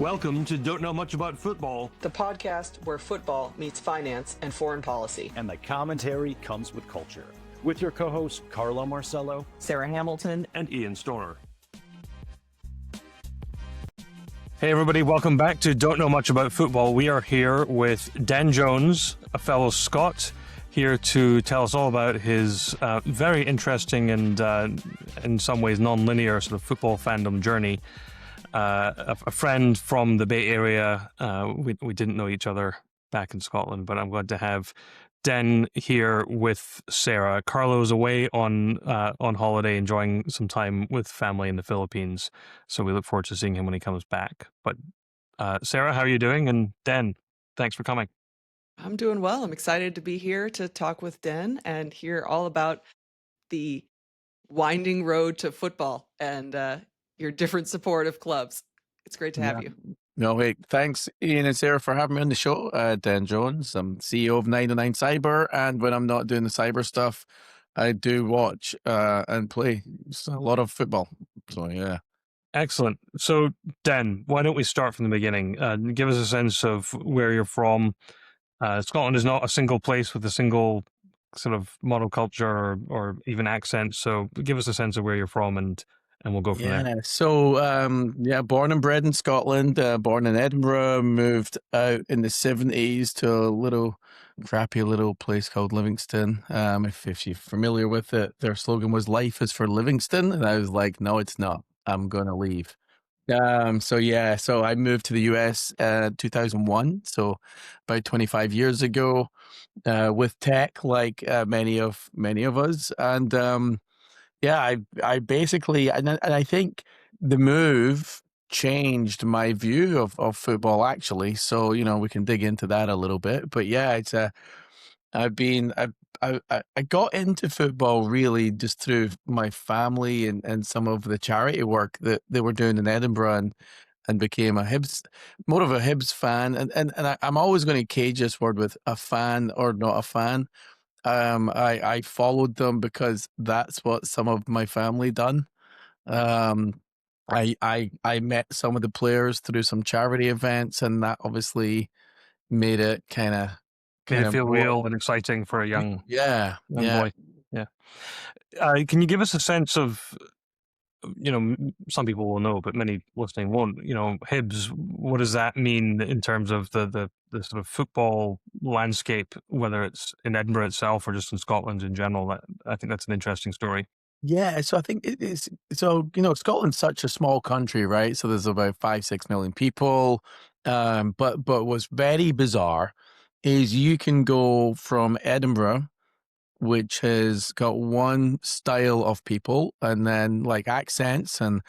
Welcome to Don't Know Much About Football, the podcast where football meets finance and foreign policy. And the commentary comes with culture. With your co-hosts, Carlo Marcello, Sarah Hamilton, and Ian Stoner. Hey everybody, welcome back to Don't Know Much About Football. We are here with Dan Jones, a fellow Scot, here to tell us all about his very interesting and in some ways non-linear sort of football fandom journey. A friend from the Bay Area. We didn't know each other back in Scotland, but I'm glad to have Den here with Sarah. Carlo's away on holiday, enjoying some time with family in the Philippines. So we look forward to seeing him when he comes back. But Sarah, how are you doing? And Den, thanks for coming. I'm doing well. I'm excited to be here to talk with Den and hear all about the winding road to football and your different support of clubs. It's great to have you. No, wait. Thanks, Ian and Sarah, for having me on the show. Dan Jones, I'm CEO of 909 Cyber, and when I'm not doing the cyber stuff, I do watch and play a lot of football. So, yeah. Excellent. So, Dan, why don't we start from the beginning? Give us a sense of where you're from. Scotland is not a single place with a single sort of monoculture or even accent. So give us a sense of where you're from and we'll go from there. So, born and bred in Scotland, born in Edinburgh, moved out in the 70s to a crappy little place called Livingston. If you're familiar with it, their slogan was "Life is for Livingston." And I was like, no, it's not. I'm going to leave. So I moved to the US 2001, so about 25 years ago, with tech, like many of us, and I basically, and I think the move changed my view of football actually. So we can dig into that a little bit, but yeah, I got into football really just through my family and some of the charity work that they were doing in Edinburgh and became more of a Hibs fan. And I'm always going to cage this word with a fan or not a fan. I followed them because that's what some of my family done. I met some of the players through some charity events, and that obviously made it kind of feel real and exciting for a young boy. Yeah. Can you give us a sense of, some people will know, but many listening won't, Hibs, what does that mean in terms of the sort of football landscape, whether it's in Edinburgh itself or just in Scotland in general? I think that's an interesting story. Yeah, so I think it is. So, Scotland's such a small country, right? So there's about 5-6 million people. But what's very bizarre is you can go from Edinburgh, which has got one style of people and then like accents and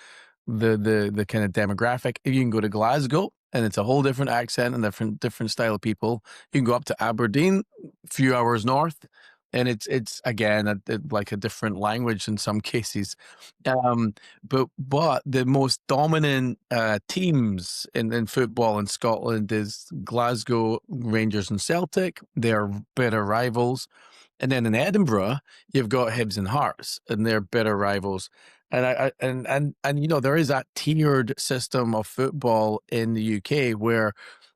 the kind of demographic. You can go to Glasgow and it's a whole different accent and different style of people. You can go up to Aberdeen, a few hours north, and it's again like a different language in some cases. But the most dominant teams in football in Scotland is Glasgow Rangers and Celtic. They're bitter rivals. And then in Edinburgh, you've got Hibs and Hearts, and they're bitter rivals. And there is that tiered system of football in the UK where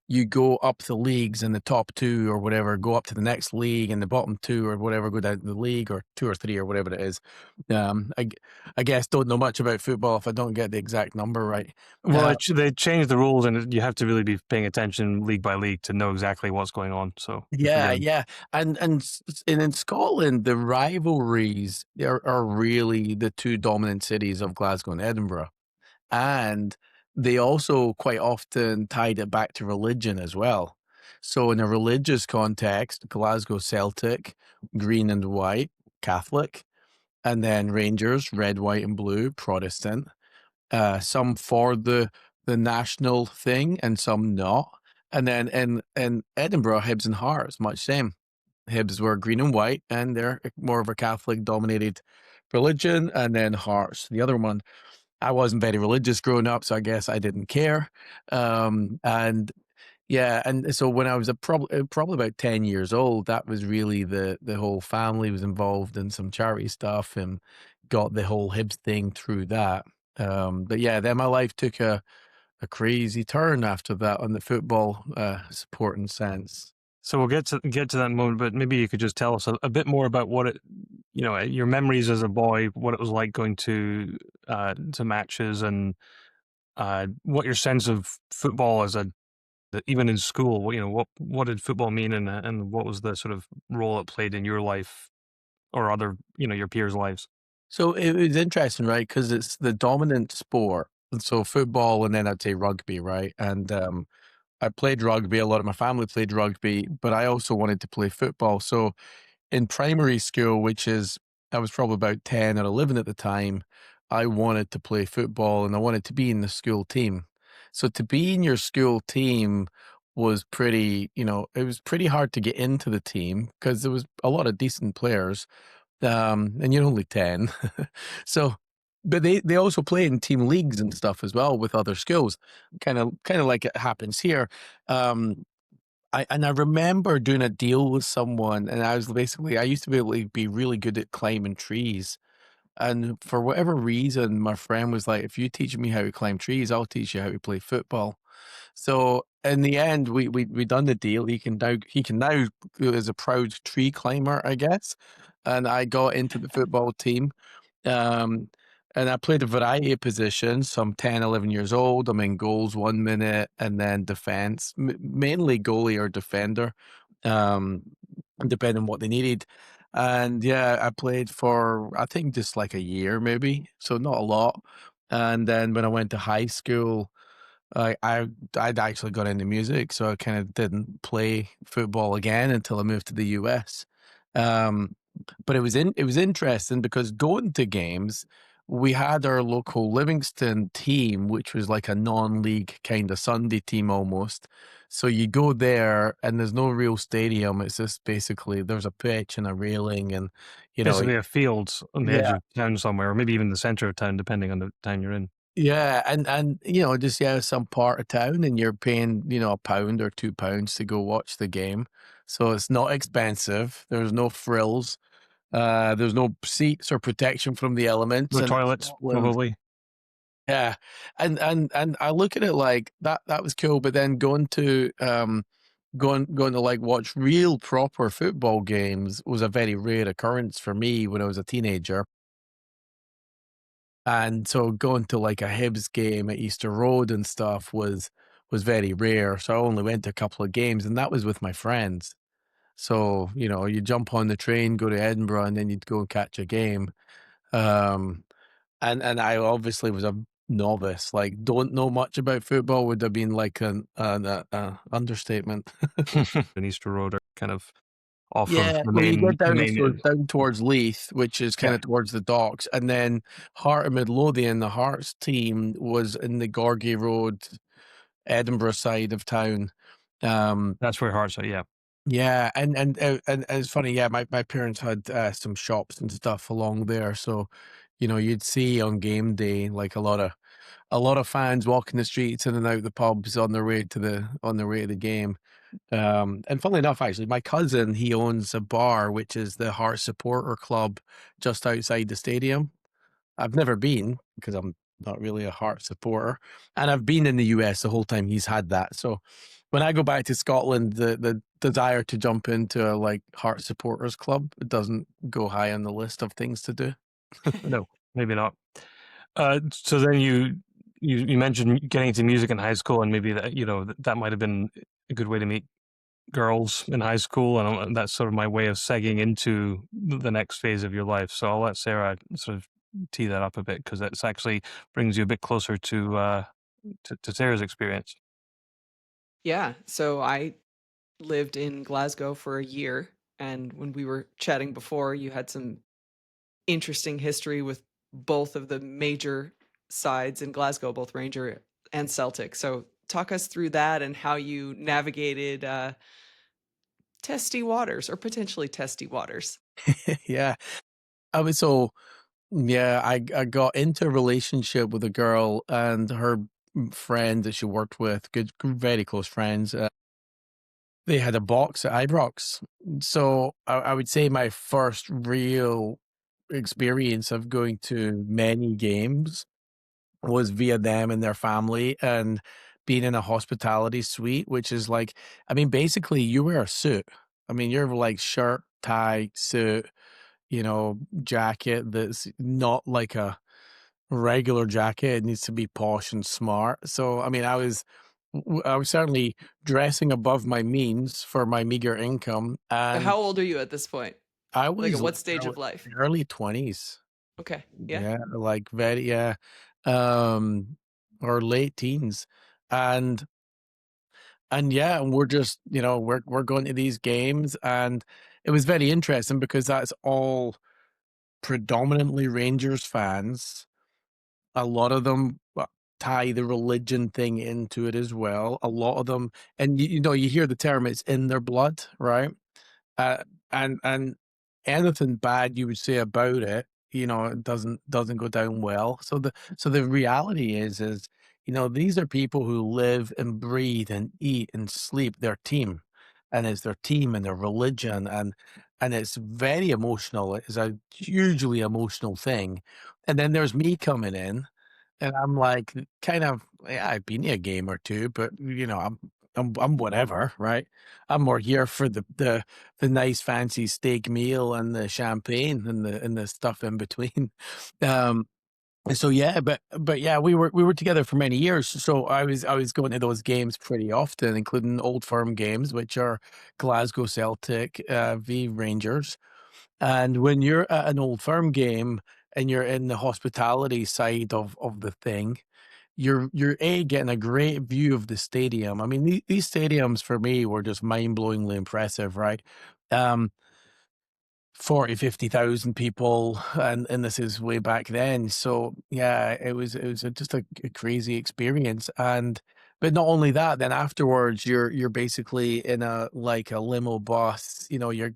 you go up the leagues and the top two or whatever, go up to the next league and the bottom two or whatever, go down to the league or 2 or 3 or whatever it is. I guess don't know much about football if I don't get the exact number right. Well, they changed the rules and you have to really be paying attention league by league to know exactly what's going on. So yeah. And in Scotland, the rivalries are really the two dominant cities of Glasgow and Edinburgh. And they also quite often tied it back to religion as well. So in a religious context, Glasgow Celtic, green and white, Catholic, and then Rangers, red, white, and blue, Protestant. Some for the national thing and some not. And then in Edinburgh, Hibs and Hearts, much same. Hibs were green and white, and they're more of a Catholic-dominated religion, and then Hearts, the other one. I wasn't very religious growing up, so I guess I didn't care. And so when I was probably about 10 years old, that was really the whole family was involved in some charity stuff and got the whole Hibs thing through that. But yeah, then my life took a a crazy turn after that on the football supporting sense. So we'll get to that moment, but maybe you could just tell us a bit more about what it, your memories as a boy, what it was like going to matches, and what your sense of football as even in school. What did football mean, and what was the sort of role it played in your life or other your peers' lives? So it was interesting, right? Because it's the dominant sport. And so football, and then I'd say rugby, right? And I played rugby. A lot of my family played rugby, but I also wanted to play football. So in primary school, I was probably about 10 or 11 at the time, I wanted to play football and I wanted to be in the school team. So to be in your school team was it was pretty hard to get into the team because there was a lot of decent players. And you're only 10. So, but they also play in team leagues and stuff as well with other schools, kind of like it happens here. I remember doing a deal with someone, and I used to be able to be really good at climbing trees. And for whatever reason, my friend was like, "If you teach me how to climb trees, I'll teach you how to play football." So in the end, we done the deal. He can now is a proud tree climber, I guess. And I got into the football team. Um, and I played a variety of positions. So I'm 10, 11 years old. I'm in goals 1 minute and then defense, mainly goalie or defender, um, depending on what they needed. And yeah, I played for, I think, just like a year, maybe. So not a lot. And then when I went to high school, I'd actually got into music, so I kind of didn't play football again until I moved to the US. Um, but it was interesting because going to games, we had our local Livingston team, which was like a non-league kind of Sunday team almost. So you go there and there's no real stadium. It's just basically there's a pitch and a railing and you know, Basically, a field on the edge yeah. of town somewhere, or maybe even the center of town, depending on the town you're in. Yeah, and just some part of town, and you're paying a pound or £2 to go watch the game, so it's not expensive. There's no frills. There's no seats or protection from the elements. No And toilets, Scotland, probably. yeah, and I look at it like that was cool, but then going to like watch real proper football games was a very rare occurrence for me when I was a teenager. And so going to like a Hibs game at Easter Road and stuff was very rare. So I only went to a couple of games and that was with my friends. So, you jump on the train, go to Edinburgh, and then you'd go and catch a game. Um, and I obviously was a novice, like don't know much about football would have been like an understatement. And Easter Road are kind of off of Yeah, the well, you main get down main. down towards Leith, which is Yeah, kinda towards the docks, and then Heart of Midlothian, the Hearts team was in the Gorgie Road, Edinburgh side of town. Um, that's where Hearts are. Yeah. yeah, and it's funny, yeah, my parents had, some shops and stuff along there, so, you'd see on game day, like, a lot of fans walking the streets in and out the pubs on their way to the game. And funnily enough, actually, my cousin, he owns a bar, which is the Heart Supporter Club just outside the stadium. I've never been because I'm not really a Heart supporter. And I've been in the US the whole time he's had that. So when I go back to Scotland, the desire to jump into a like Heart Supporters Club, it doesn't go high on the list of things to do. No, maybe not. So then you mentioned getting into music in high school, and maybe that might have been a good way to meet girls in high school, and that's sort of my way of segging into the next phase of your life. So I'll let Sarah sort of tee that up a bit because it's actually brings you a bit closer to Sarah's experience. Yeah. So I lived in Glasgow for a year. And when we were chatting before, you had some interesting history with both of the major sides in Glasgow, both Ranger and Celtic. So talk us through that and how you navigated testy waters or potentially testy waters. Yeah. I was so Yeah, I got into a relationship with a girl and her friend that she worked with, good, very close friends. They had a box at Ibrox. So I would say my first real experience of going to many games was via them and their family, and being in a hospitality suite, which is like, I mean, basically you wear a suit. I mean, you're like shirt, tie, suit, jacket that's not like a regular jacket. It needs to be posh and smart. So, I mean, I was certainly dressing above my means for my meager income, and How old are you at this point? I Like, at was what stage of life? early 20s. Okay. Yeah. Yeah, like very, yeah, um, or late teens, and yeah, and we're just, we're going to these games, and it was very interesting because that's all predominantly Rangers fans. A lot of them tie the religion thing into it as well. A lot of them, and you hear the term, it's in their blood, right? Uh, and anything bad you would say about it, it doesn't go down well. So the reality is, these are people who live and breathe and eat and sleep their team, and it's their team and their religion, and it's very emotional. It's a hugely emotional thing. And then there's me coming in, and I'm like, kind of, yeah, I've been to a game or two, but I'm whatever, right? I'm more here for the nice fancy steak meal and the champagne and the stuff in between. Um, so yeah, but yeah, we were together for many years. So I was going to those games pretty often, including Old Firm games, which are Glasgow Celtic v Rangers. And when you're at an Old Firm game and you're in the hospitality side of the thing, you're getting a great view of the stadium. I mean, these stadiums for me were just mind-blowingly impressive, right? Um, 40, 50,000 people, and this is way back then. So yeah, it was just a crazy experience. And but not only that, then afterwards you're basically in a like a limo bus. You're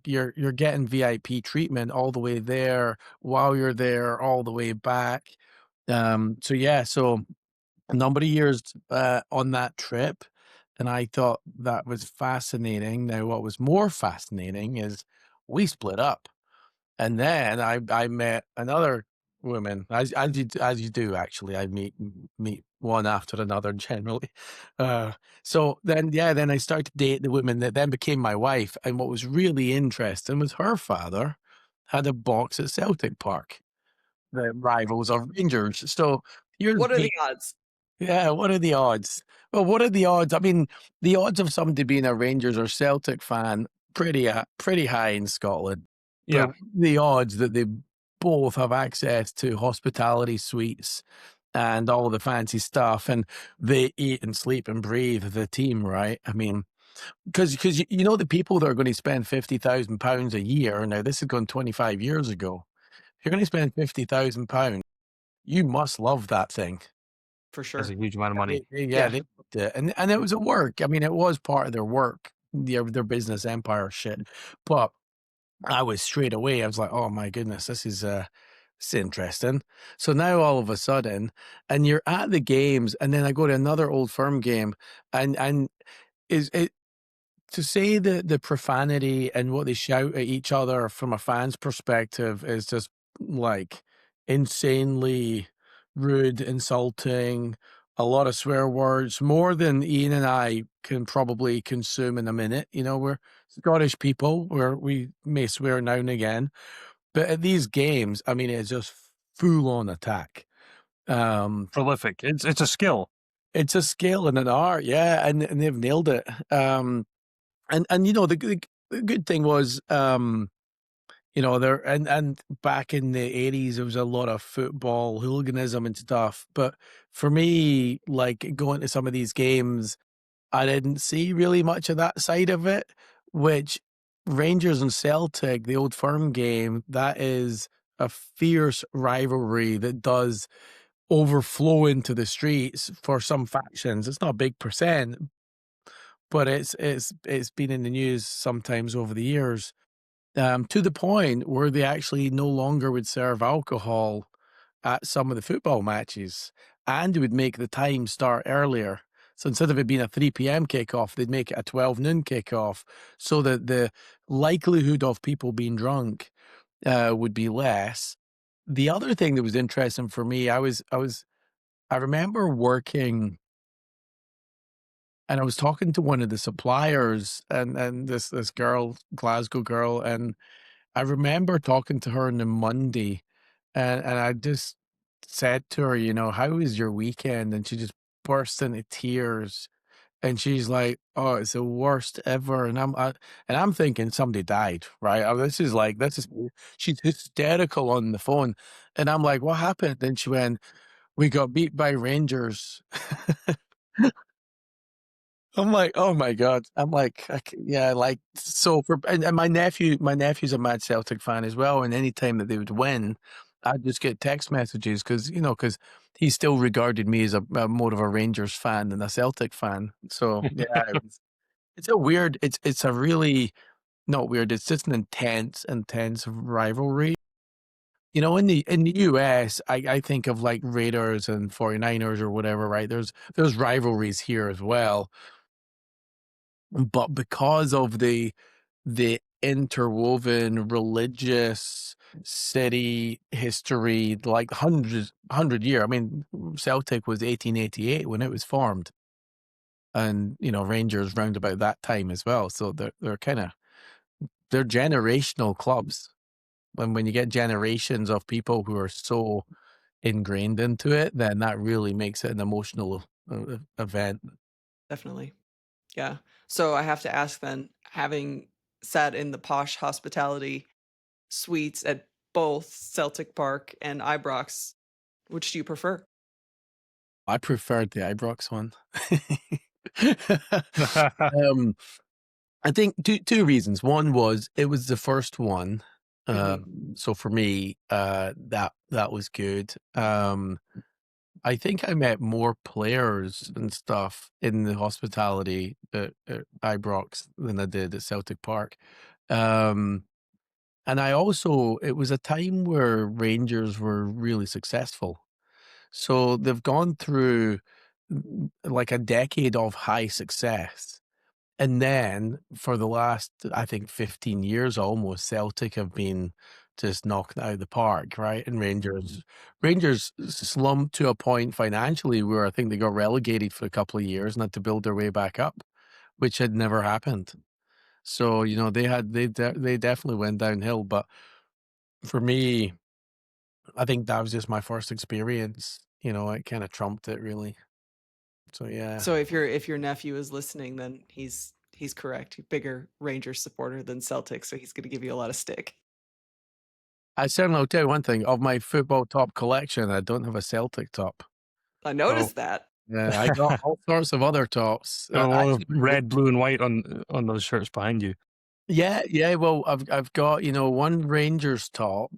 getting VIP treatment all the way there while you're there, all the way back. So yeah, so a number of years on that trip, and I thought that was fascinating. Now, what was more fascinating is we split up. And then I met another woman, as you do actually. I meet one after another generally. Uh, so then, yeah, then I started to date the woman that then became my wife. And what was really interesting was her father had a box at Celtic Park, the rivals of Rangers. So here's What are me. the odds? Yeah, what are the odds? Well, what are the odds? I mean, the odds of somebody being a Rangers or Celtic fan pretty high in Scotland. Yeah. But the odds that they both have access to hospitality suites and all the fancy stuff, and they eat and sleep and breathe the team, right? I mean, because the people that are going to spend £50,000 a year. Now, this has gone 25 years ago. If you're going to spend £50,000, you must love that thing. For That's sure. a huge amount of money. Yeah, they loved it. And it was at work. I mean, it was part of their work, their business empire shit. But I was straight away, I was like, oh my goodness, this is interesting. So now all of a sudden, and you're at the games, and then I go to another Old Firm game, and is it to say the profanity and what they shout at each other from a fan's perspective is just like insanely rude, insulting, a lot of swear words, more than Ian and I can probably consume in a minute. We're Scottish people where we may swear now and again, but at these games, I mean, it's just full on attack. Um, Prolific. It's a skill. it's a skill and an art, yeah, and they've nailed it. And the good thing was, there and back in the 80s, there was a lot of football hooliganism and stuff. But for me, like going to some of these games, I didn't see really much of that side of it, which Rangers and Celtic, the Old Firm game, that is a fierce rivalry that does overflow into the streets for some factions. It's not a big percent, but it's been in the news sometimes over the years, to the point where they actually no longer would serve alcohol at some of the football matches, and would make the time start earlier. So instead of it being a 3 p.m. kickoff, they'd make it a 12 noon kickoff, so that the likelihood of people being drunk would be less. The other thing that was interesting for me, I was I remember working, and I was talking to one of the suppliers, and this girl, Glasgow girl, and I remember talking to her on the Monday, and I just said to her, you know, "How was your weekend?" And she just burst into tears, and she's like, "Oh, it's the worst ever." And I'm thinking somebody died, right? This is she's hysterical on the phone, and I'm like, "What happened?" And she went, "We got beat by Rangers." I'm like, "Oh my god." I'm like, yeah, like, so for and my nephew's a mad Celtic fan as well, and anytime that they would win, I'd just get text messages because he still regarded me as a more of a Rangers fan than a Celtic fan. So, yeah, it's a really not weird, it's just an intense rivalry. You know, in the US, I think of, like, Raiders and 49ers or whatever, right? There's rivalries here as well. But because of the interwoven religious city history, like 100 year, I mean, Celtic was 1888 when it was formed, and, Rangers round about that time as well, so they're generational clubs. When you get generations of people who are so ingrained into it, then that really makes it an emotional, event. Definitely. Yeah. So I have to ask then, having sat in the posh hospitality suites at both Celtic Park and Ibrox, which do you prefer? I preferred the Ibrox one. Um, I think two reasons. One was it was the first one, Mhm. so for me, that was good. I think I met more players and stuff in the hospitality at Ibrox than I did at Celtic Park. Um, and I also it was a time where Rangers were really successful. So they've gone through like a decade of high success. And then for the last, I think, 15 years almost, Celtic have been just knocking it out of the park, right? And Rangers slumped to a point financially where I think they got relegated for a couple of years and had to build their way back up, which had never happened. So, they definitely went downhill. But for me, I think that was just my first experience. It kind of trumped it really. So yeah. So if your nephew is listening, then he's correct. Bigger Rangers supporter than Celtic, so he's going to give you a lot of stick. I certainly will tell you one thing, of my football top collection, I don't have a Celtic top. I So, noticed that. yeah, I got all sorts of other tops. Got a lot of Actually, red, blue, and white on those shirts behind you. yeah, yeah, well, I've got, one Rangers top.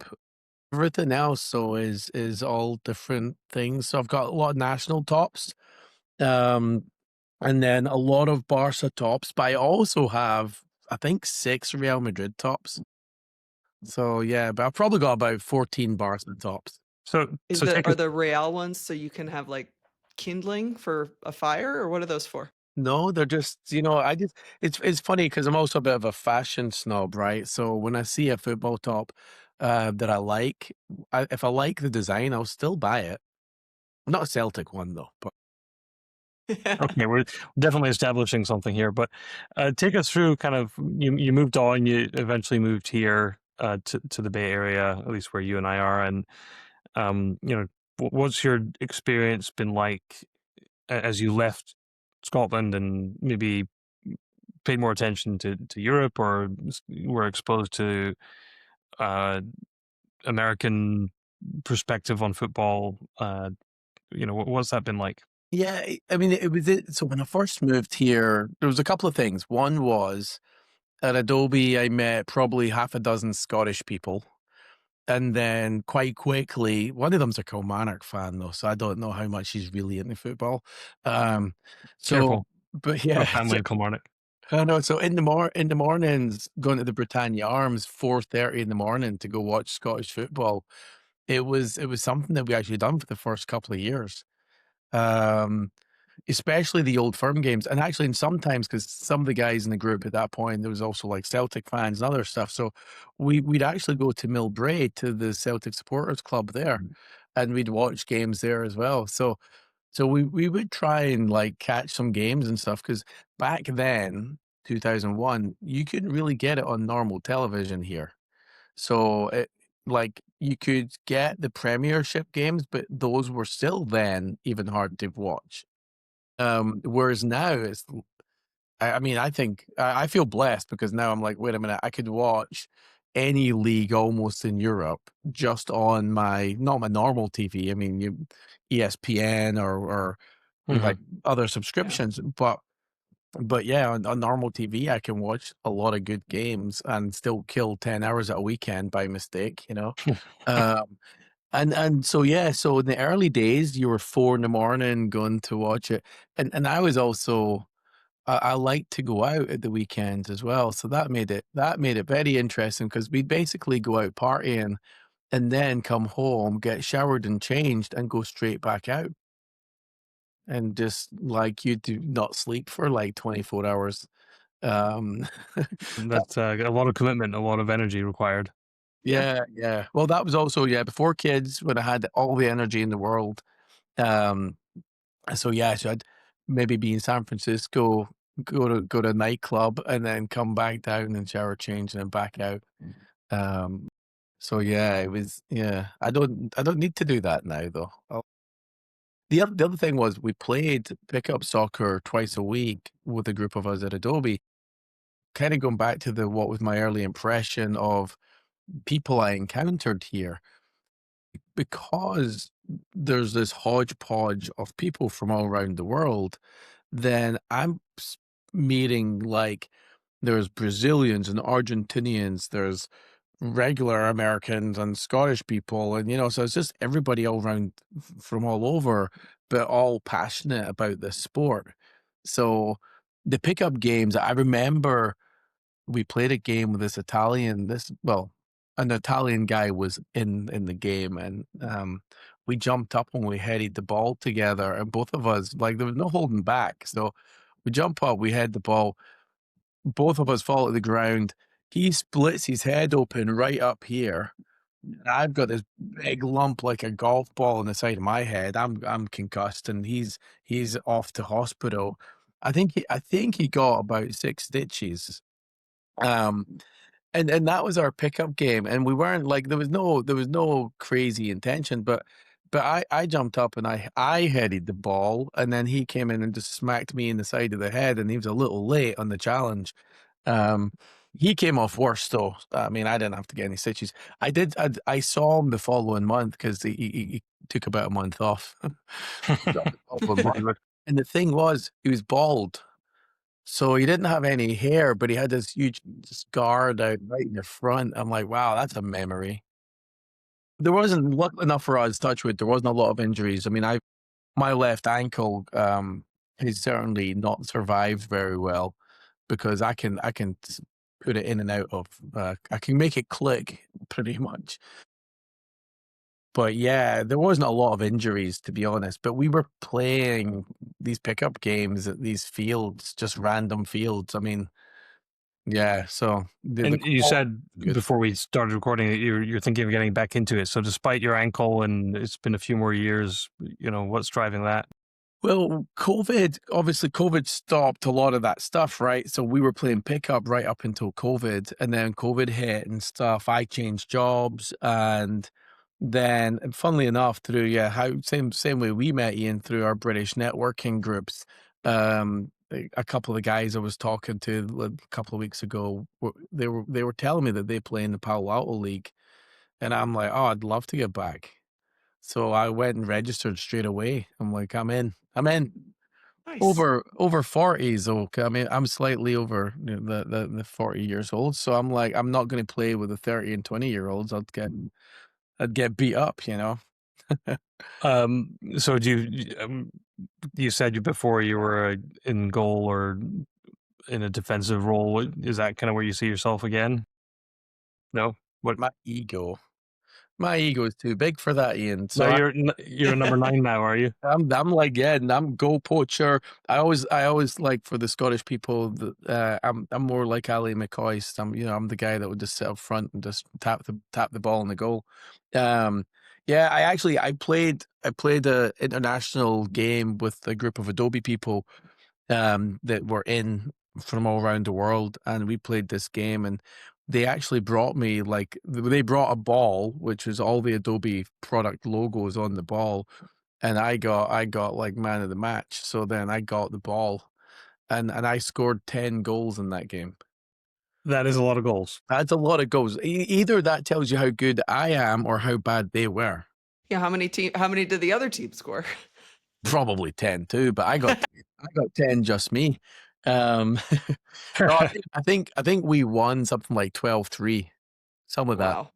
Everything else, so is all different things. So I've got a lot of national tops, um, and then a lot of Barca tops, but I also have, I think, 6 Real Madrid tops. So, yeah, but I've probably got about 14 Barca tops. So take Are us. the Real ones so you can have like kindling for a fire, or what are those for? No, they're just, I just it's funny because 'cause I'm also a bit of a fashion snob, right? So when I see a football top, that I like, if I like the design, I'll still buy it. Not a Celtic one though, but Okay, we're definitely establishing something here, but take us through kind of you moved on, you eventually moved here to the Bay Area, at least where you and I are, and what's your experience been like as you left Scotland and maybe paid more attention to Europe or were exposed to uh, American perspective on football? What's that been like? yeah, I mean, so when I first moved here, there was a couple of things. One was at Adobe, I met probably half a dozen Scottish people. And then quite quickly, one of them's a Kilmarnock fan though, so I don't know how much he's really into football. Um, so, Careful, but got yeah, a family in Kilmarnock. I know. So in the mornings, going to the Britannia Arms, 4:30 in the morning to go watch Scottish football. It was something that we actually done for the first couple of years. Um, Especially the old firm games, and actually, and sometimes because some of the guys in the group at that point, there was also like Celtic fans and other stuff. So we'd actually go to Millbrae to the Celtic Supporters Club there, and we'd watch games there as well. So So we would try and like catch some games and stuff because back then, 2001, you couldn't really get it on normal television here. So like you could get the Premiership games, but those were still then even hard to watch. Whereas now I mean, I think I feel blessed because now I'm like, wait a minute, I could watch any league almost in Europe just on not my normal TV. I mean, ESPN or like Mhm. other Yeah. subscriptions, but yeah, on normal TV, I can watch a lot of good games and still kill 10 hours at a weekend by mistake, you know? Um, and so, yeah, so in the early days, you were 4 in the morning going to watch it. And I was also, I like to go out at the weekends as well. So that made it very interesting because we'd basically go out partying and then come home, get showered and changed and go straight back out. And just like you do not sleep for like 24 hours. Um, that That's a lot of commitment, a lot of energy required. Yeah. yeah, yeah. Well, that was also, yeah, before kids when I had all the energy in the world. Um, so yeah, so I'd maybe be in San Francisco, go to a nightclub and then come back down and shower, change, and then back out. Um, so yeah, it was yeah. I don't need to do that now though. The other thing was we played pickup soccer twice a week with a group of us at Adobe. Kind of going back to the what was my early impression of people I encountered here, because there's this hodgepodge of people from all around the world, then meeting like there's Brazilians and Argentinians, there's regular Americans and Scottish people, and so it's just everybody all around from all over, but all passionate about this sport. So the pickup games, I remember we played a game with an Italian guy was in the game, and we jumped up and we headed the ball together, and both of us, like, there was no holding back. So we jump up, we head the ball, both of us fall to the ground. He splits his head open right up here. And I've got this big lump like a golf ball on the side of my head. I'm concussed, and he's off to hospital. I think he got about 6 stitches. Um, and that was our pickup game, and we weren't like there was no crazy intention, but I jumped up and I headed the ball, and then he came in and just smacked me in the side of the head, and he was a little late on the challenge. Um, he came off worse though. I mean, I didn't have to get any stitches. I saw him the following month because he took about a month off. The following month. And the thing was, he was bald. So he didn't have any hair, but he had this huge scar down right in the front. I'm like, wow, that's a memory. There wasn't luck enough for us, touch wood. There wasn't a lot of injuries. I mean, my left ankle has certainly not survived very well because I can put it in and out of I can make it click pretty much. But yeah, there wasn't a lot of injuries to be honest. But we were playing these pickup games at these fields, just random fields. I mean, yeah, so the And you quality said was good. before we started recording that you're thinking of getting back into it. So despite your ankle and it's been a few more years, what's driving that? Well, COVID stopped a lot of that stuff, right? So we were playing pickup right up until COVID, and then COVID hit and stuff. I changed jobs, and then, and funnily enough, through how same way we met, Ian, through our British networking groups. A couple of the guys I was talking to a couple of weeks ago, they were telling me that they play in the Palo Alto League, and I'm like, oh, I'd love to get back. So I went and registered straight away. I'm like, I'm in. I'm in. Nice. Over 40, so I mean, I'm slightly over the 40 years old. So I'm like, I'm not going to play with the 30 and 20-year-olds. I'd get beat up, you know. So you said before you were in goal or in a defensive role. Is that kind of where you see yourself again? No? What? My ego, my ego is too big for that, Ian. No, So you're a number 9 now, are you? I'm like, yeah, and I'm goal poacher. I always like for the Scottish people that I'm more like Ali McCoist. I'm the guy that would just sit up front and just tap the ball in the goal. Um Yeah, I played a international game with a group of Adobe people that were in from all around the world, and we played this game, and they actually brought me they brought a ball, which was all the Adobe product logos on the ball, and I got like man of the match. So then I got the ball, and I scored 10 goals in that game. That is a lot of goals. That's a lot of goals. Either that tells you how good I am or how bad they were. Yeah, how many did the other team score? Probably 10 too, but I got 10 just me. No, I think we won something like 12-3, some of that. Wow.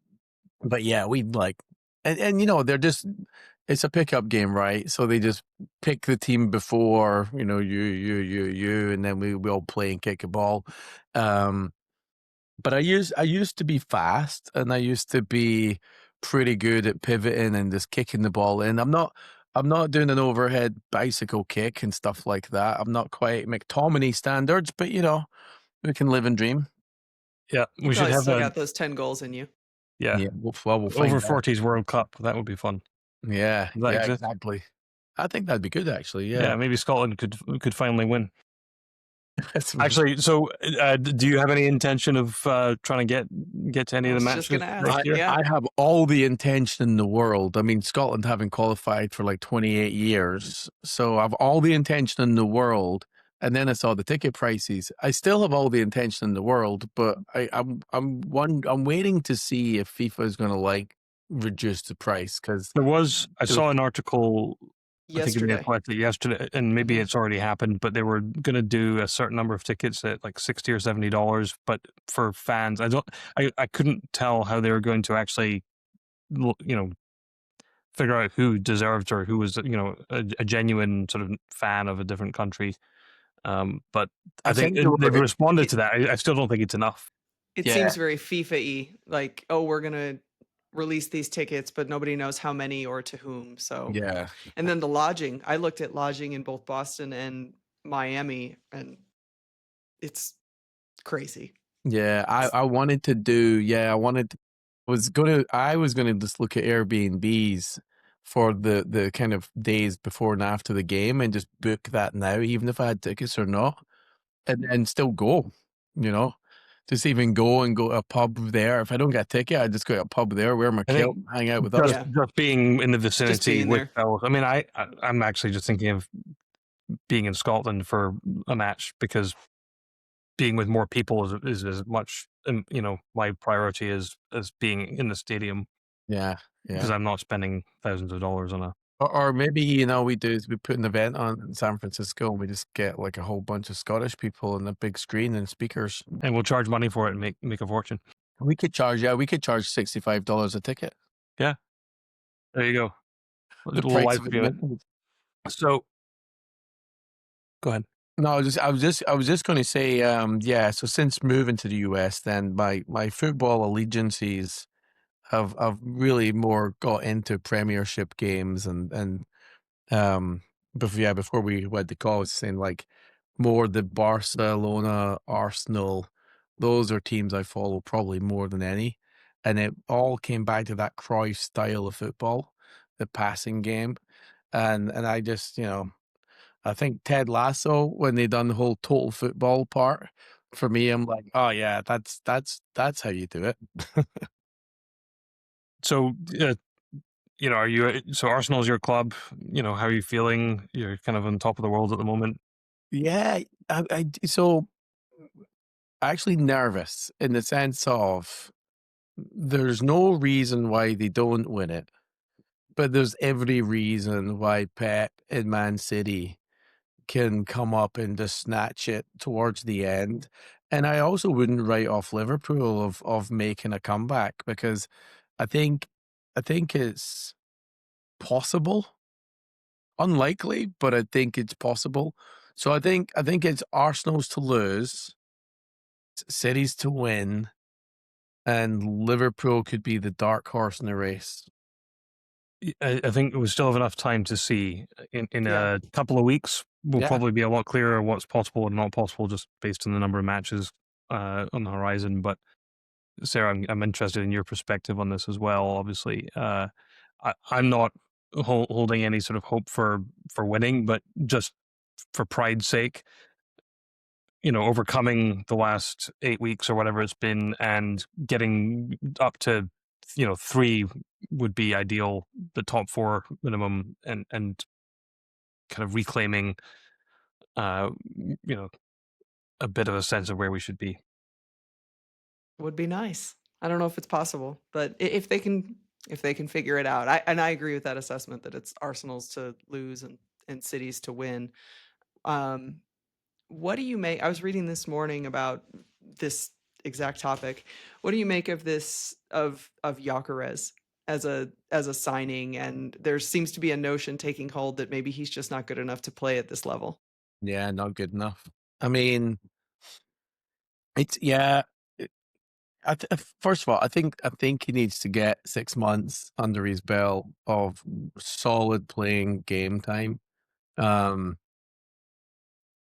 But yeah, we like, and they're just, it's a pickup game, right? So they just pick the team before, you, and then we all play and kick a ball. But I used to be fast, and I used to be pretty good at pivoting and just kicking the ball in. I'm not doing an overhead bicycle kick and stuff like that. I'm not quite McTominay standards, but we can live and dream. Yeah, we should Probably have still a got those 10 goals in you. yeah. We'll find Over out. 40s World Cup. That would be fun. Yeah, Does that yeah, exist? exactly. I think that'd be good, actually. Yeah, Yeah. maybe Scotland could finally win. Actually, so do you have any intention of trying to get to any of the I was just matches gonna ask. next year? Yeah. I have all the intention in the world. I mean, Scotland haven't qualified for like 28 years, so I've all the intention in the world. And then I saw the ticket prices. I still have all the intention in the world, but I'm waiting to see if FIFA is going to reduce the price, because I saw an article I think in the Yesterday. Athletic yesterday, and maybe it's already happened, but they were going to do a certain number of tickets at like $60 or $70. But for fans, I couldn't tell how they were going to actually, figure out who deserved or who was, a genuine sort of fan of a different country. But I think they've responded to that. I still don't think it's enough. It seems very FIFA-y, like, oh, we're gonna release these tickets, but nobody knows how many or to whom. So Yeah. And then the lodging. I looked at lodging in both Boston and Miami, and it's crazy. Yeah, I wanted to do. Yeah, I was gonna just look at Airbnbs for the kind of days before and after the game, and just book that now, even if I had tickets or not, and still go. Just even go and go to a pub there. If I don't get a ticket, I just go to a pub there, wear my kilt, hang out with others. Just being in the vicinity being with there. fellows. I mean, I'm actually just thinking of being in Scotland for a match, because being with more people is as much, my priority as being in the stadium, Yeah, because yeah. I'm not spending thousands of dollars on a. Or maybe we do is we put an event on in San Francisco, and we just get like a whole bunch of Scottish people and a big screen and speakers. And we'll charge money for it and make a fortune. We could charge $65 a ticket. Yeah, there you go. The Little price live of stream it. admittance. So, go ahead. No, I was just going to say, yeah. So since moving to the US, then my football allegiances have really more got into Premiership games, and before we went to college, saying like more the Barcelona, Arsenal, those are teams I follow probably more than any, and it all came back to that Cruyff style of football, the passing game, and I just I think Ted Lasso, when they done the whole total football part, for me, I'm like, oh yeah, that's how you do it. So, are you? So Arsenal's your club. How are you feeling? You're kind of on top of the world at the moment. Yeah, so actually nervous in the sense of there's no reason why they don't win it, but there's every reason why Pep in Man City can come up and just snatch it towards the end. And I also wouldn't write off Liverpool of making a comeback, because I think it's possible. Unlikely, but I think it's possible. So I think it's Arsenal's to lose, City's to win, and Liverpool could be the dark horse in the race. I think we still have enough time to see. In Yeah. a couple of weeks, we'll Yeah. probably be a lot clearer what's possible and not possible, just based on the number of matches on the horizon. But Sarah, I'm interested in your perspective on this as well. Obviously, I'm not holding any sort of hope for winning, but just for pride's sake, overcoming the last 8 weeks or whatever it's been and getting up to, 3 would be ideal, the top 4 minimum, and kind of reclaiming, uh, a bit of a sense of where we should be. Would be nice. I don't know if it's possible, but if they can figure it out. I agree with that assessment that it's Arsenal's to lose and City's to win. Um, what do you make? I was reading this morning about this exact topic. What do you make of this of Gyökeres as a signing? And there seems to be a notion taking hold that maybe he's just not good enough to play at this level. Yeah, not good enough. I mean, it's yeah. First of all, I think he needs to get 6 months under his belt of solid playing game time. Um,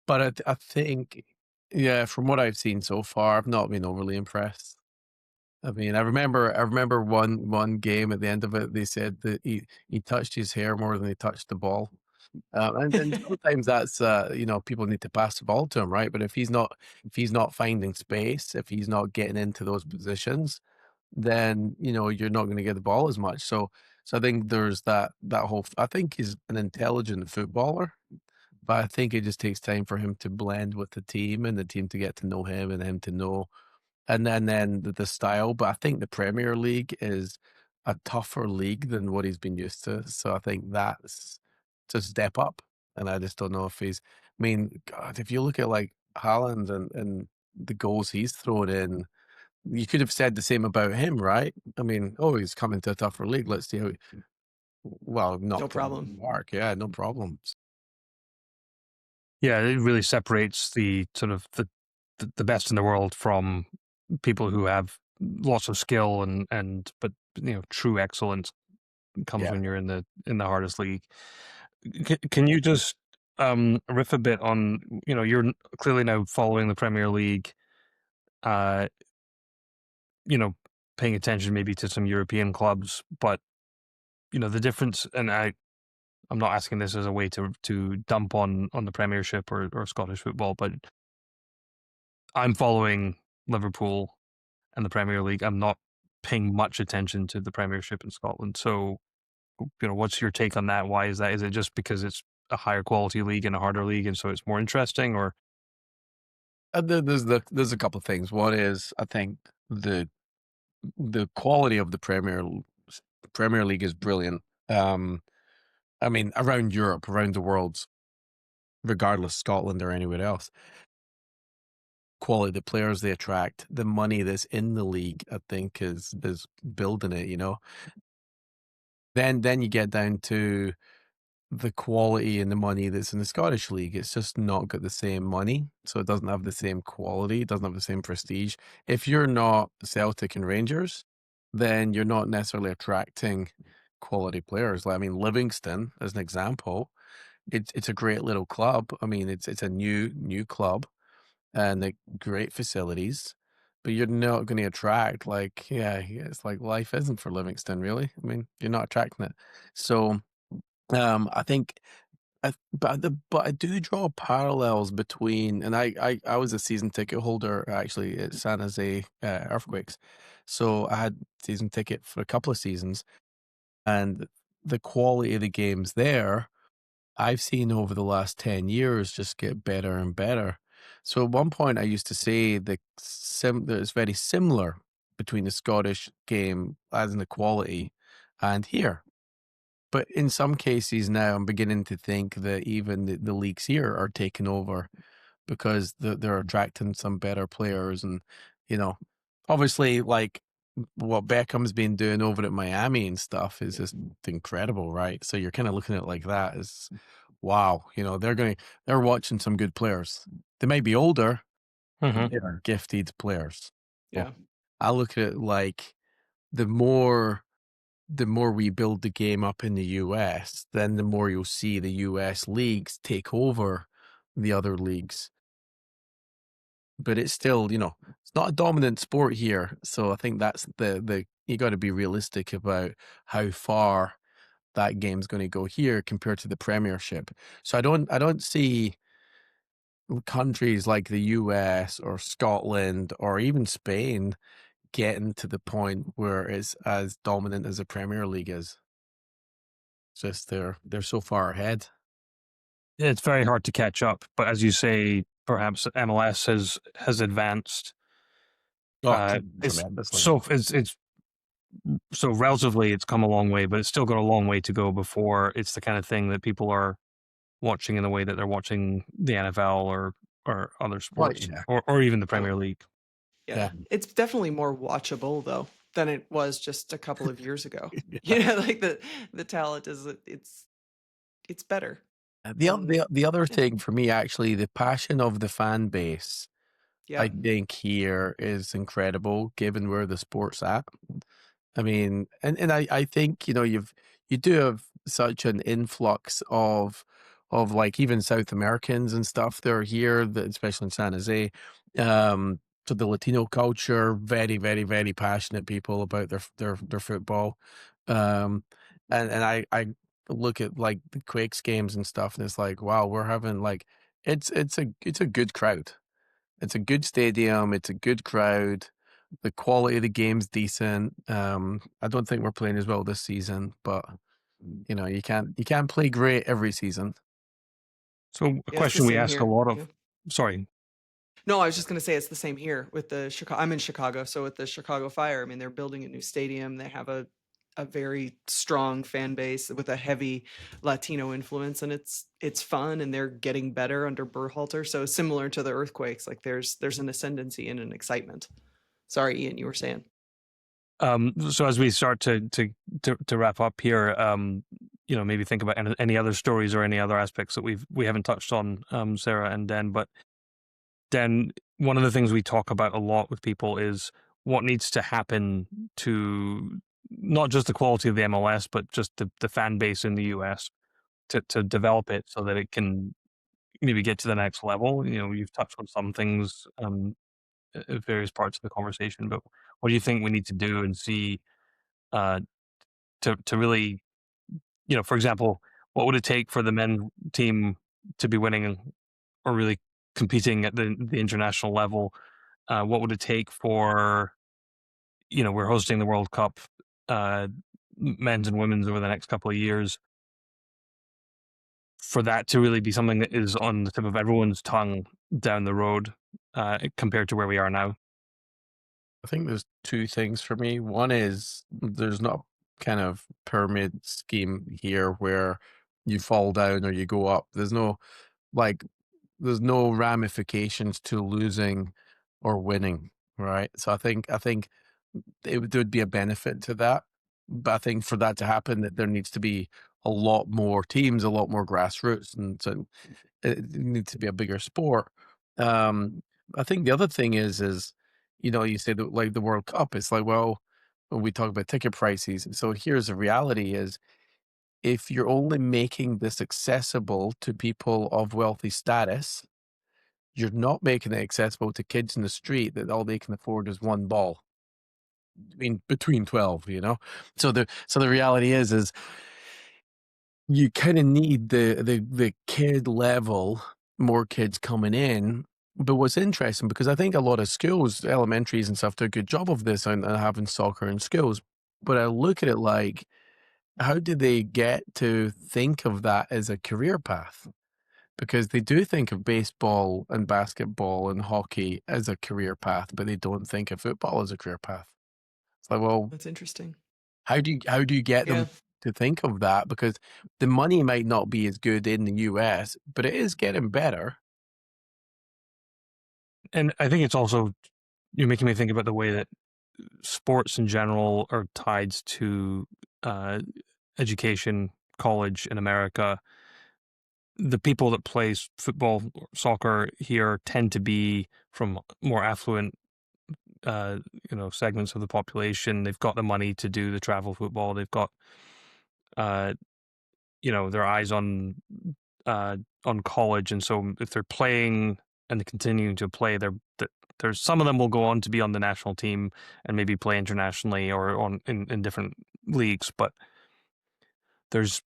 but I think, yeah, from what I've seen so far, I've not been overly impressed. I mean, I remember one game at the end of it. They said that he touched his hair more than he touched the ball. And sometimes that's people need to pass the ball to him, right? But if he's not finding space, if he's not getting into those positions, then you're not going to get the ball as much. So I think there's that whole. I think he's an intelligent footballer, but I think it just takes time for him to blend with the team and the team to get to know him and him to know, and then the style. But I think the Premier League is a tougher league than what he's been used to. So I think that's to step up. And I just don't know if he's. I mean, God, if you look at like Haaland and the goals he's thrown in, you could have said the same about him, right? I mean, oh, he's coming to a tougher league. Let's see how. Well, No not problem. Mark. Yeah, no problems. Yeah, it really separates the sort of the best in the world from people who have lots of skill and but true excellence comes Yeah. when you're in the hardest league. Can you just riff a bit on, you're clearly now following the Premier League, uh, you know, paying attention maybe to some European clubs, but the difference, and I'm not asking this as a way to dump on the Premiership or Scottish football, but I'm following Liverpool and the Premier League. I'm not paying much attention to the Premiership in Scotland. So, what's your take on that? Why is that? Is it just because it's a higher quality league and a harder league, and so it's more interesting? Or There's a couple of things. One is I think the quality of the Premier League is brilliant. I mean, around Europe, around the world, regardless Scotland or anywhere else, quality, the players they attract, the money that's in the league, I think is building it. Then you get down to the quality and the money that's in the Scottish league. It's just not got the same money, so it doesn't have the same quality, it doesn't have the same prestige. If you're not Celtic and Rangers, then you're not necessarily attracting quality players. Like, I mean, Livingston, as an example, it's a great little club. I mean, it's a new club and great facilities, but you're not going to attract it's like life isn't for Livingston, really. I mean, you're not attracting it. So I think, but I do draw parallels between, and I was a season ticket holder actually at San Jose Earthquakes, so I had season ticket for a couple of seasons, and the quality of the games there I've seen over the last 10 years just get better and better. So at one point I used to say that it's very similar between the Scottish game as in the quality and here. But in some cases now, I'm beginning to think that even the leagues here are taking over because they're attracting some better players. And, you know, obviously, like what Beckham's been doing over at Miami and stuff is just incredible, right? So you're kind of looking at it like that as, wow, they're watching some good players. They may be older, but they are gifted players. So Yeah. I look at it like the more we build the game up in the US, then the more you'll see the US leagues take over the other leagues. but it's still, it's not a dominant sport here. So I think that's the you got to be realistic about how far that game's going to go here compared to the Premiership. So I don't see countries like the US or Scotland or even Spain getting to the point where it's as dominant as the Premier League is. It's just they're so far ahead. It's very hard to catch up, but as you say, perhaps MLS has advanced. Oh, It's tremendously. it's so relatively it's come a long way, but it's still got a long way to go before it's the kind of thing that people are watching in the way that they're watching the NFL or other sports, Yeah. or even the Premier Oh, League. yeah. It's definitely more watchable though than it was just a couple of years ago. Like the talent is it's better. The, oth- And the other yeah, thing for me, actually, the passion of the fan base, I yeah. think here is incredible given where the sport's at. I mean, and I think, you do have such an influx of like even South Americans and stuff that are here, that especially in San Jose. To the Latino culture, very, very, very passionate people about their football. Um, and I look at like the Quakes games and stuff, and it's like, wow, we're having like it's a good crowd. It's a good stadium. It's a good crowd. The quality of the game's decent. I don't think we're playing as well this season, but you can't play great every season. So a Yeah, it's the question we same ask a here. lot Yeah. of, sorry, No, I was just going to say it's the same here with the Chicago. I'm in Chicago, so with the Chicago Fire, I mean they're building a new stadium. They have a very strong fan base with a heavy Latino influence, and it's fun, and they're getting better under Berhalter. So similar to the Earthquakes, like there's an ascendancy and an excitement. Sorry, Ian, you were saying. so as we start to wrap up here, maybe think about any other stories or any other aspects that we haven't touched on, Sarah and Den. But then one of the things we talk about a lot with people is what needs to happen to not just the quality of the MLS, but just the fan base in the US to develop it so that it can maybe get to the next level. You've touched on some things at various parts of the conversation, but what do you think we need to do and see uh, to really, for example, what would it take for the men team to be winning or really competing at the international level? What would it take for, we're hosting the World Cup, men's and women's over the next couple of years, for that to really be something that is on the tip of everyone's tongue down the road, compared to where we are now? I think there's two things for me. One is there's not kind of pyramid scheme here where you fall down or you go up. Like there's no ramifications to losing or winning, right? So I think there would be a benefit to that. But I think for that to happen, that there needs to be a lot more teams, a lot more grassroots, and so it needs to be a bigger sport. Um, I think the other thing is you say that like the World Cup, it's like, well, when we talk about ticket prices, so here's the reality is if you're only making this accessible to people of wealthy status, you're not making it accessible to kids in the street that all they can afford is one ball between 12, So the reality is you kind of need the kid level, more kids coming in. But what's interesting, because I think a lot of schools, elementaries and stuff, do a good job of this and having soccer in schools. But I look at it like, how do they get to think of that as a career path? Because they do think of baseball and basketball and hockey as a career path, but they don't think of football as a career path. It's like, well, That's interesting. how do you get Yeah. them to think of that? Because the money might not be as good in the US, but it is getting better. And I think it's also, you're making me think about the way that sports in general are tied to uh, education, college in America. The people that play football, soccer here tend to be from more affluent, segments of the population. They've got the money to do the travel football. They've got, uh, their eyes uh, on college, and so if they're playing and continuing to play. There's some of them will go on to be on the national team and maybe play internationally or in different leagues, but there's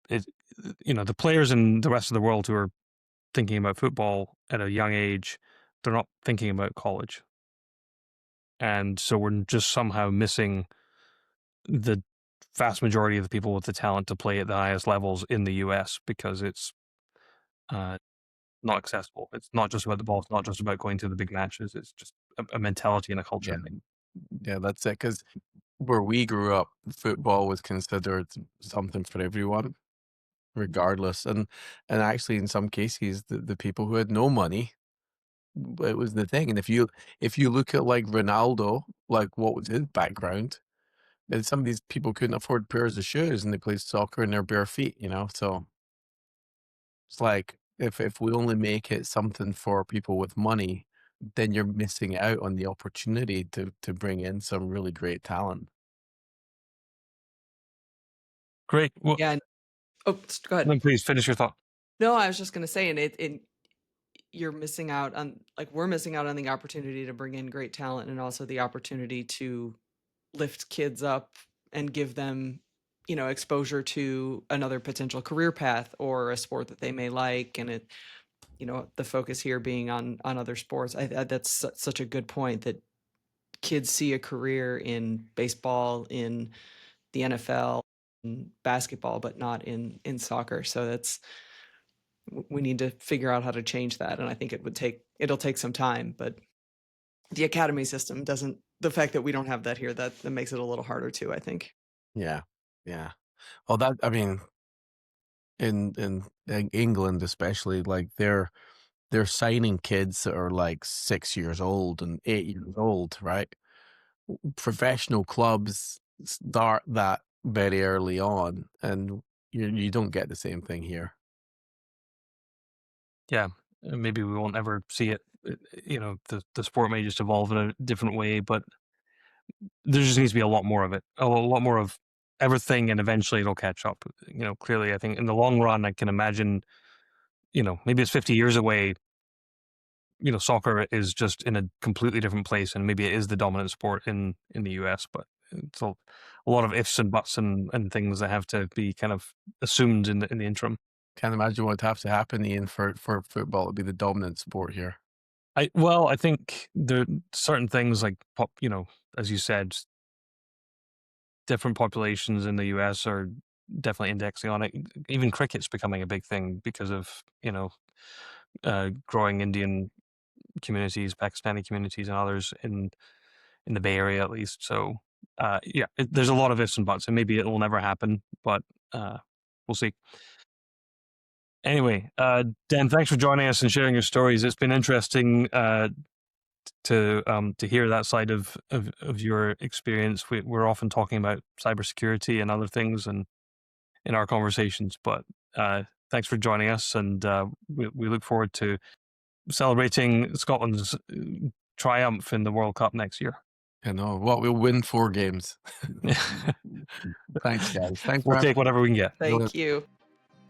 the players in the rest of the world who are thinking about football at a young age, they're not thinking about college. And so we're just somehow missing the vast majority of the people with the talent to play at the highest levels in the US because it's not accessible. It's not just about the ball. It's not just about going to the big matches. It's just a mentality and a culture thing. Yeah, that's it. Because where we grew up, football was considered something for everyone, regardless. And actually, in some cases, the people who had no money, it was the thing. And if you look at like Ronaldo, like what was his background? And some of these people couldn't afford pairs of shoes, and they played soccer in their bare feet. So it's like if we only make it something for people with money, then you're missing out on the opportunity to bring in some really great talent. Great. Well, Yeah. Oh, go ahead. then please finish your thought. No, I was just going to say, and you're missing out on, like, we're missing out on the opportunity to bring in great talent and also the opportunity to lift kids up and give them, exposure to another potential career path or a sport that they may like. And the focus here being on other sports. That's such a good point, that kids see a career in baseball, in the NFL, in basketball, but not in soccer. So we need to figure out how to change that. And I think it'll take some time, but the academy system doesn't, the fact that we don't have that here, that makes it a little harder too, I think. Yeah, yeah. Well, I mean, in England especially, like they're signing kids that are like 6 years old and 8 years old, right? Professional clubs start that very early on, and you don't get the same thing here. Yeah, maybe we won't ever see it. The sport may just evolve in a different way, but there just needs to be a lot more of it, a lot more of everything, and eventually it'll catch up. Clearly, I think in the long run, I can imagine, maybe it's 50 years away. Soccer is just in a completely different place, and maybe it is the dominant sport in the US, but it's a lot of ifs and buts and things that have to be kind of assumed in the interim. Can't imagine what would have to happen, Ian, for football to be the dominant sport here. I think there are certain things like as you said, different populations in the US are definitely indexing on it. Even cricket's becoming a big thing because of growing Indian communities, Pakistani communities, and others in the Bay Area, at least. So there's a lot of ifs and buts, and maybe it will never happen, but we'll see. Anyway, Dan, thanks for joining us and sharing your stories. It's been interesting to hear that side of your experience. We're often talking about cybersecurity and other things and in our conversations, but thanks for joining us, and we look forward to celebrating Scotland's triumph in the World Cup next year. I know. Well, we'll win 4 games. Thanks, guys. Thanks. We'll take whatever we can get. Thank you.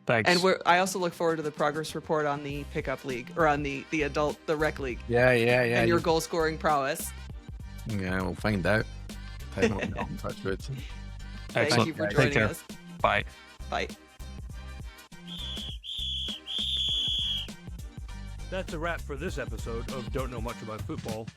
Thanks. And I also look forward to the progress report on the pickup league, or on the rec league. Yeah. And your goal scoring prowess. Yeah, we'll find out. Time will tell. Touch wood. Thank you for joining us. Bye. Bye. That's a wrap for this episode of Don't Know Much About Football,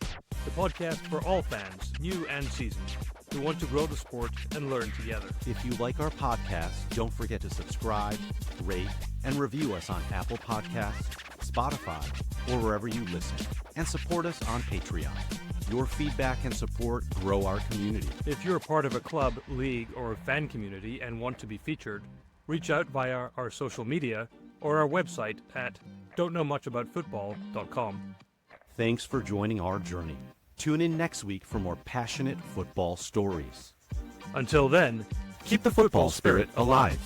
the podcast for all fans, new and seasoned, who want to grow the sport and learn together. If you like our podcast, don't forget to subscribe, rate, and review us on Apple Podcasts, Spotify, or wherever you listen. And support us on Patreon. Your feedback and support grow our community. If you're a part of a club, league, or fan community and want to be featured, reach out via our social media or our website at don'tknowmuchaboutfootball.com. Thanks for joining our journey. Tune in next week for more passionate football stories. Until then, Keep the football spirit alive.